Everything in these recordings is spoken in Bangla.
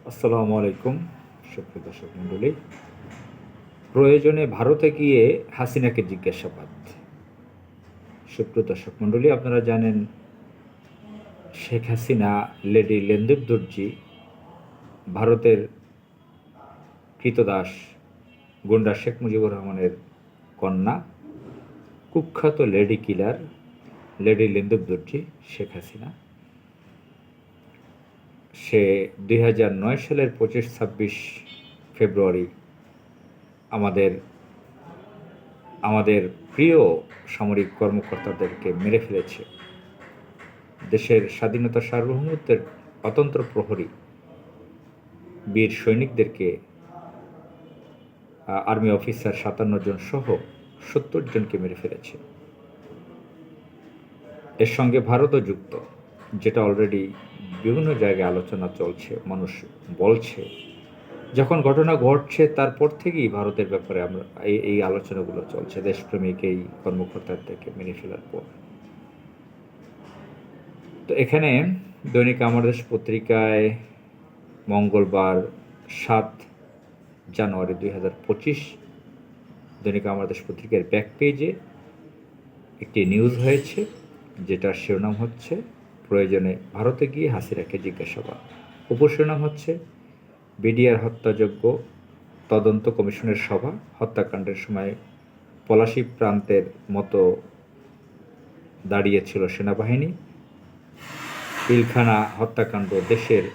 আসসালামু আলাইকুম সুপ্রিয় দর্শক মণ্ডলী। প্রয়োজনে ভারতে গিয়ে হাসিনাকে জিজ্ঞাসাবাদ। সুপ্রিয় দর্শক মণ্ডলী, আপনারা জানেন শেখ হাসিনা লেডি লেন্দিব দর্জি ভারতের কৃতদাস গুন্ডা শেখ মুজিবুর রহমানের কন্যা, কুখ্যাত লেডি কিলার লেডি লেন্দিব দর্জি শেখ হাসিনা। সে 2009 সালের 25-26 ফেব্রুয়ারি আমাদের প্রিয় সামরিক কর্মকর্তাদেরকে মেরে ফেলেছে। দেশের স্বাধীনতা সার্বভৌমত্বের অতন্ত্র প্রহরী বীর সৈনিকদেরকে, আর্মি অফিসার 57 জন সহ 70 জনকে মেরে ফেলেছে। এর সঙ্গে ভারতও যুক্ত, যেটা অলরেডি বিভিন্ন জায়গায় আলোচনা চলছে। মানুষ বলছে যখন ঘটনা ঘটছে তারপর থেকেই ভারতের ব্যাপারে আমরা এই আলোচনাগুলো চলছে, দেশপ্রেমিক এই কর্মকর্তাদেরকে মেরে ফেলার পর। তো এখানে দৈনিক আমার দেশ পত্রিকায় মঙ্গলবার 7 জানুয়ারি 2025 দৈনিক আমার দেশ পত্রিকার ব্যাক পেজে একটি নিউজ হয়েছে, যেটার শিরোনাম হচ্ছে প্রয়োজনে ভারতে গিয়ে হাসিনাকে জিজ্ঞাসাবাদ। উপশিরোনাম হচ্ছে বিডিআর হত্যাযোগ্য তদন্ত কমিশনের সভা, হত্যাকাণ্ডের সময় পলাশী প্রান্তের মতো দাঁড়িয়েছিল সেনাবাহিনী, পিলখানা হত্যাকাণ্ড দেশের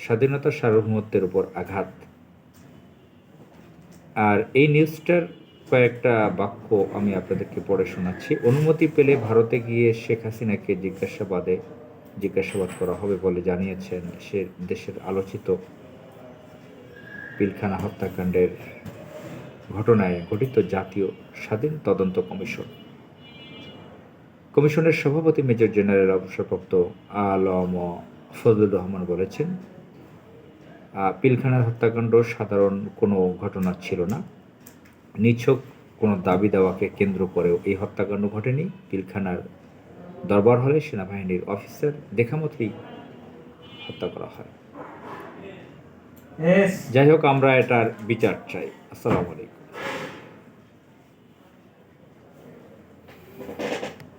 স্বাধীনতা সার্বভৌমত্বের উপর আঘাত। আর এই নিউজটার কয়েকটা বাক্য আমি আপনাদেরকে পড়ে শোনাচ্ছি। অনুমতি পেলে ভারতে গিয়ে শেখ হাসিনাকে জিজ্ঞাসাবাদ করা হবে বলে জানিয়েছেন সে দেশের আলোচিত পিলখানা হত্যাকাণ্ডের ঘটনায় গঠিত জাতীয় স্বাধীন তদন্ত কমিশন। কমিশনের সভাপতি মেজর জেনারেল অবসরপ্রাপ্ত আলম ফজলুর রহমান বলেছেন, পিলখানার হত্যাকাণ্ড সাধারণ কোনো ঘটনা ছিল না। নিছক কোনো দাবি দাওয়াকে কেন্দ্র করেও এই হত্যাকাণ্ড ঘটেনি। পিলখানার দরবার হলে সেনাবাহিনীর অফিসার দেখামতই হত্যা করা হয়। যাই হোক, আমরা এটার বিচার চাই। আসসালামু আলাইকুম।